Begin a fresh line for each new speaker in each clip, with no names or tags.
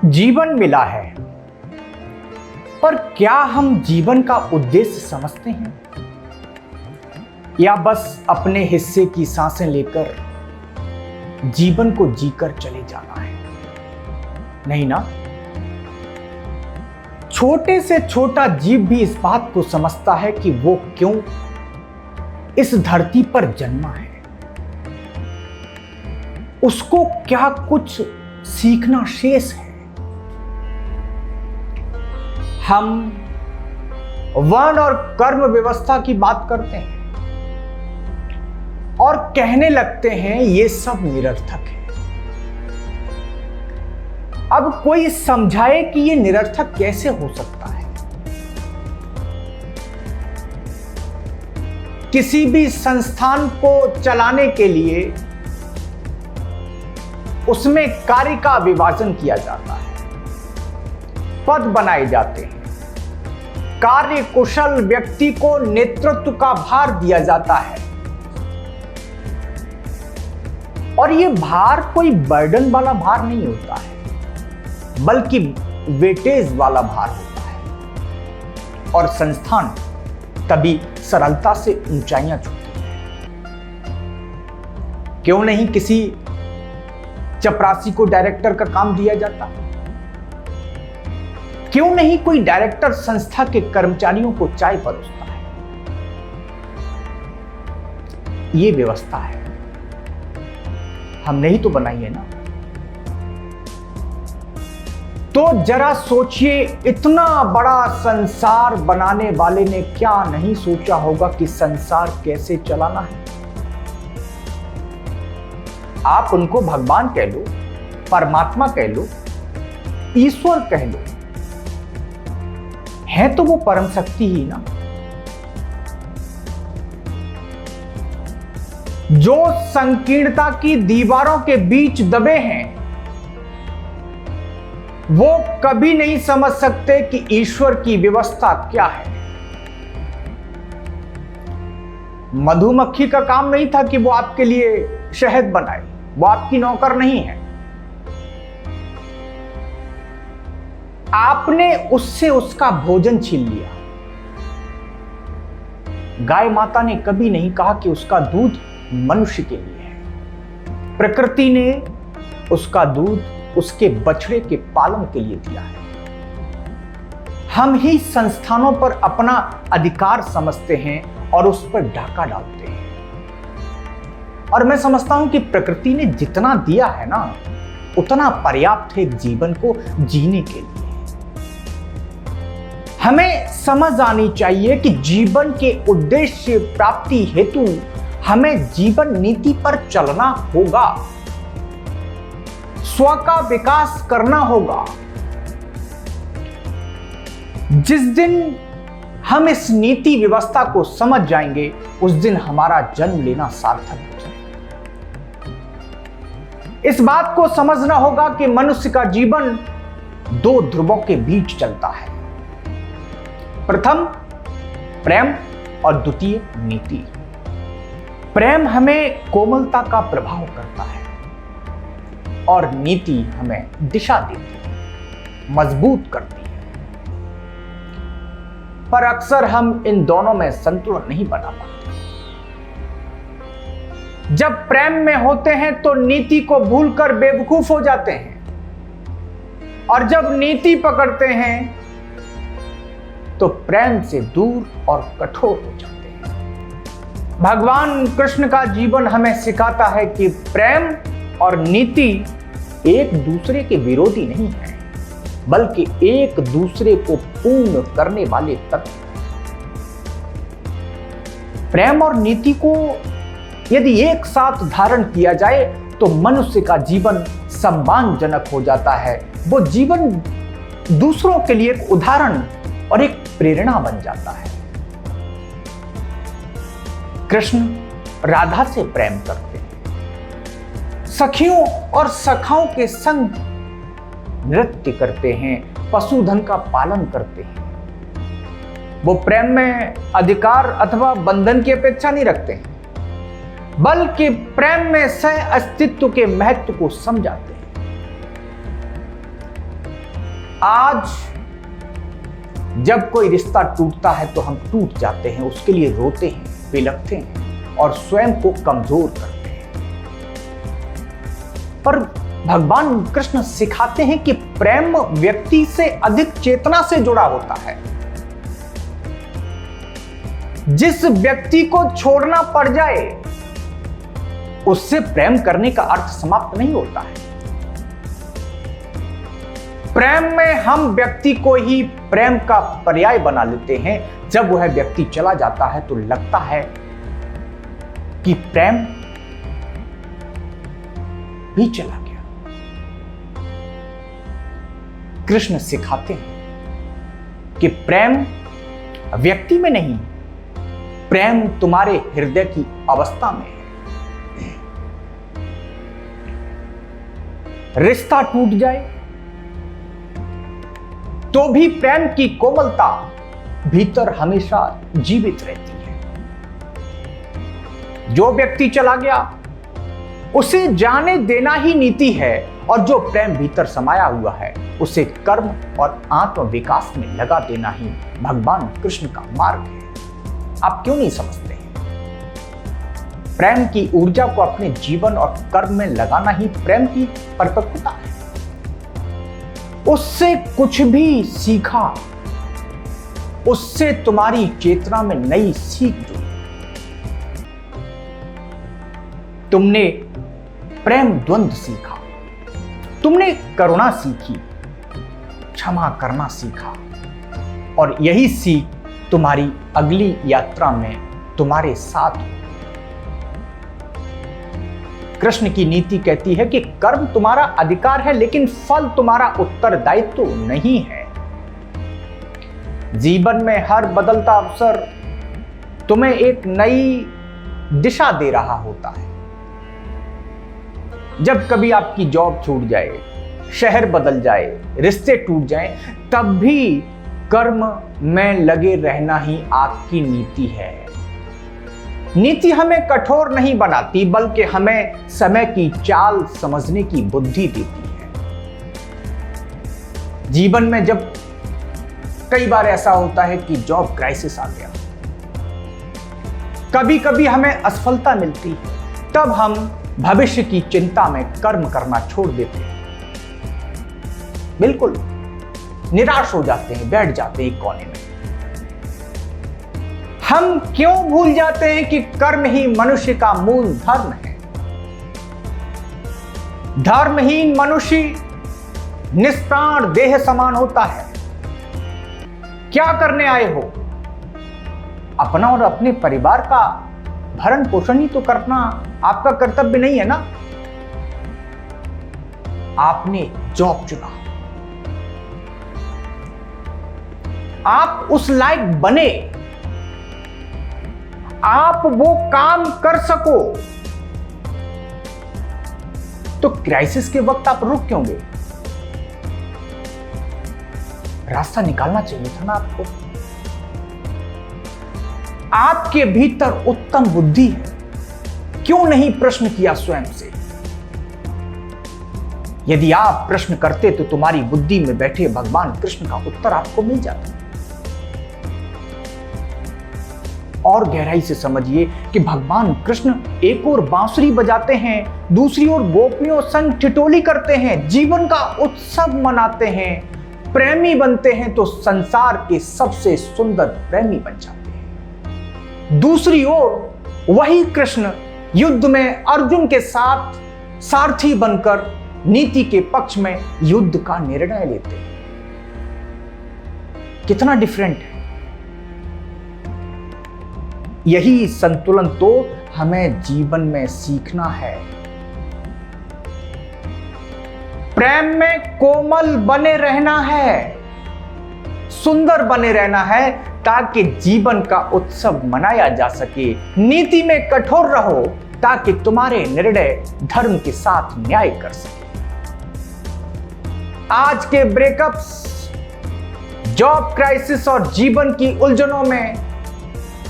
जीवन मिला है, पर क्या हम जीवन का उद्देश्य समझते हैं या बस अपने हिस्से की सांसें लेकर जीवन को जीकर चले जाना है? नहीं ना। छोटे से छोटा जीव भी इस बात को समझता है कि वो क्यों इस धरती पर जन्मा है, उसको क्या कुछ सीखना शेष है। हम वर्ण और कर्म व्यवस्था की बात करते हैं और कहने लगते हैं ये सब निरर्थक है। अब कोई समझाए कि ये निरर्थक कैसे हो सकता है। किसी भी संस्थान को चलाने के लिए उसमें कार्य का विभाजन किया जाता है, पद बनाए जाते हैं, कार्य कुशल व्यक्ति को नेतृत्व का भार दिया जाता है और यह भार कोई बर्डन वाला भार नहीं होता है, बल्कि वेटेज वाला भार होता है और संस्थान तभी सरलता से ऊंचाइयां छूती है। क्यों नहीं किसी चपरासी को डायरेक्टर का काम दिया जाता? क्यों नहीं कोई डायरेक्टर संस्था के कर्मचारियों को चाय परोसता है? ये व्यवस्था है, हमने ही तो बनाई है ना। तो जरा सोचिए, इतना बड़ा संसार बनाने वाले ने क्या नहीं सोचा होगा कि संसार कैसे चलाना है। आप उनको भगवान कह लो, परमात्मा कह लो, ईश्वर कह लो, है तो वो परम शक्ति ही ना। जो संकीर्णता की दीवारों के बीच दबे हैं, वो कभी नहीं समझ सकते कि ईश्वर की व्यवस्था क्या है। मधुमक्खी का काम नहीं था कि वो आपके लिए शहद बनाए, वो आपकी नौकर नहीं है। आपने उससे उसका भोजन छीन लिया। गाय माता ने कभी नहीं कहा कि उसका दूध मनुष्य के लिए है। प्रकृति ने उसका दूध उसके बछड़े के पालन के लिए दिया है। हम ही संस्थानों पर अपना अधिकार समझते हैं और उस पर डाका डालते हैं। और मैं समझता हूं कि प्रकृति ने जितना दिया है ना, उतना पर्याप्त है जीवन को जीने के लिए। हमें समझ आनी चाहिए कि जीवन के उद्देश्य प्राप्ति हेतु हमें जीवन नीति पर चलना होगा, स्व का विकास करना होगा। जिस दिन हम इस नीति व्यवस्था को समझ जाएंगे, उस दिन हमारा जन्म लेना सार्थक हो जाएगा। इस बात को समझना होगा कि मनुष्य का जीवन दो ध्रुवों के बीच चलता है। प्रथम प्रेम और द्वितीय नीति। प्रेम हमें कोमलता का प्रभाव करता है और नीति हमें दिशा देती है, मजबूत करती है। पर अक्सर हम इन दोनों में संतुलन नहीं बना पाते। जब प्रेम में होते हैं तो नीति को भूलकर बेवकूफ हो जाते हैं और जब नीति पकड़ते हैं तो प्रेम से दूर और कठोर हो जाते हैं। भगवान कृष्ण का जीवन हमें सिखाता है कि प्रेम और नीति एक दूसरे के विरोधी नहीं है, बल्कि एक दूसरे को पूर्ण करने वाले तत्व। प्रेम और नीति को यदि एक साथ धारण किया जाए तो मनुष्य का जीवन सम्मानजनक हो जाता है। वो जीवन दूसरों के लिए एक उदाहरण और एक प्रेरणा बन जाता है। कृष्ण राधा से प्रेम करते हैं, सखियों और सखाओं के संग नृत्य करते हैं, पशुधन का पालन करते हैं। वो प्रेम में अधिकार अथवा बंधन की अपेक्षा नहीं रखते हैं, बल्कि प्रेम में सह अस्तित्व के महत्व को समझाते हैं। आज जब कोई रिश्ता टूटता है तो हम टूट जाते हैं, उसके लिए रोते हैं, बिलखते हैं और स्वयं को कमजोर करते हैं। पर भगवान कृष्ण सिखाते हैं कि प्रेम व्यक्ति से अधिक चेतना से जुड़ा होता है। जिस व्यक्ति को छोड़ना पड़ जाए उससे प्रेम करने का अर्थ समाप्त नहीं होता है। प्रेम में हम व्यक्ति को ही प्रेम का पर्याय बना लेते हैं। जब वह व्यक्ति चला जाता है तो लगता है कि प्रेम भी चला गया। कृष्ण सिखाते हैं कि प्रेम व्यक्ति में नहीं, प्रेम तुम्हारे हृदय की अवस्था में है। रिश्ता टूट जाए तो भी प्रेम की कोमलता भीतर हमेशा जीवित रहती है। जो व्यक्ति चला गया उसे जाने देना ही नीति है, और जो प्रेम भीतर समाया हुआ है उसे कर्म और आत्म विकास में लगा देना ही भगवान कृष्ण का मार्ग है। आप क्यों नहीं समझते हैं? प्रेम की ऊर्जा को अपने जीवन और कर्म में लगाना ही प्रेम की परिपक्वता है। उससे कुछ भी सीखा, उससे तुम्हारी चेतना में नई सीख जुड़ी। तुमने प्रेम द्वंद्व सीखा, तुमने करुणा सीखी, क्षमा करना सीखा, और यही सीख तुम्हारी अगली यात्रा में तुम्हारे साथ हो। कृष्ण की नीति कहती है कि कर्म तुम्हारा अधिकार है, लेकिन फल तुम्हारा उत्तरदायित्व नहीं है। जीवन में हर बदलता अवसर तुम्हें एक नई दिशा दे रहा होता है। जब कभी आपकी जॉब छूट जाए, शहर बदल जाए, रिश्ते टूट जाएं, तब भी कर्म में लगे रहना ही आपकी नीति है। नीति हमें कठोर नहीं बनाती, बल्कि हमें समय की चाल समझने की बुद्धि देती है। जीवन में जब कई बार ऐसा होता है कि जॉब क्राइसिस आ गया, कभी कभी हमें असफलता मिलती है, तब हम भविष्य की चिंता में कर्म करना छोड़ देते हैं। बिल्कुल निराश हो जाते हैं, बैठ जाते हैं एक कोने में। हम क्यों भूल जाते हैं कि कर्म ही मनुष्य का मूल धर्म है। धर्महीन मनुष्य निष्प्राण देह समान होता है। क्या करने आए हो? अपना और अपने परिवार का भरण पोषण ही तो करना आपका कर्तव्य नहीं है ना? आपने जॉब चुना, आप उस लायक बने, आप वो काम कर सको, तो क्राइसिस के वक्त आप रुक क्यों गए? रास्ता निकालना चाहिए था ना आपको। आपके भीतर उत्तम बुद्धि है, क्यों नहीं प्रश्न किया स्वयं से? यदि आप प्रश्न करते तो तुम्हारी बुद्धि में बैठे भगवान कृष्ण का उत्तर आपको मिल जाता। और गहराई से समझिए कि भगवान कृष्ण एक ओर बांसुरी बजाते हैं, दूसरी ओर गोपियों संग ठिठोली करते हैं, जीवन का उत्सव मनाते हैं, प्रेमी बनते हैं तो संसार के सबसे सुंदर प्रेमी बन जाते हैं। दूसरी ओर वही कृष्ण युद्ध में अर्जुन के साथ सारथी बनकर नीति के पक्ष में युद्ध का निर्णय लेते हैं। कितना डिफरेंट है। यही संतुलन तो हमें जीवन में सीखना है। प्रेम में कोमल बने रहना है, सुंदर बने रहना है, ताकि जीवन का उत्सव मनाया जा सके। नीति में कठोर रहो ताकि तुम्हारे निर्णय धर्म के साथ न्याय कर सके। आज के ब्रेकअप्स, जॉब क्राइसिस और जीवन की उलझनों में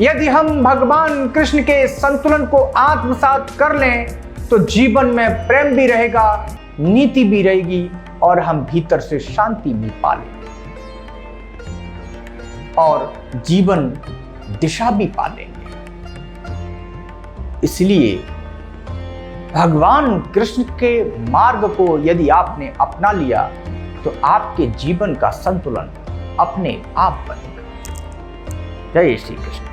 यदि हम भगवान कृष्ण के संतुलन को आत्मसात कर लें तो जीवन में प्रेम भी रहेगा, नीति भी रहेगी और हम भीतर से शांति भी पा लेंगे और जीवन दिशा भी पा लेंगे। इसलिए भगवान कृष्ण के मार्ग को यदि आपने अपना लिया तो आपके जीवन का संतुलन अपने आप बनेगा। जय श्री कृष्ण।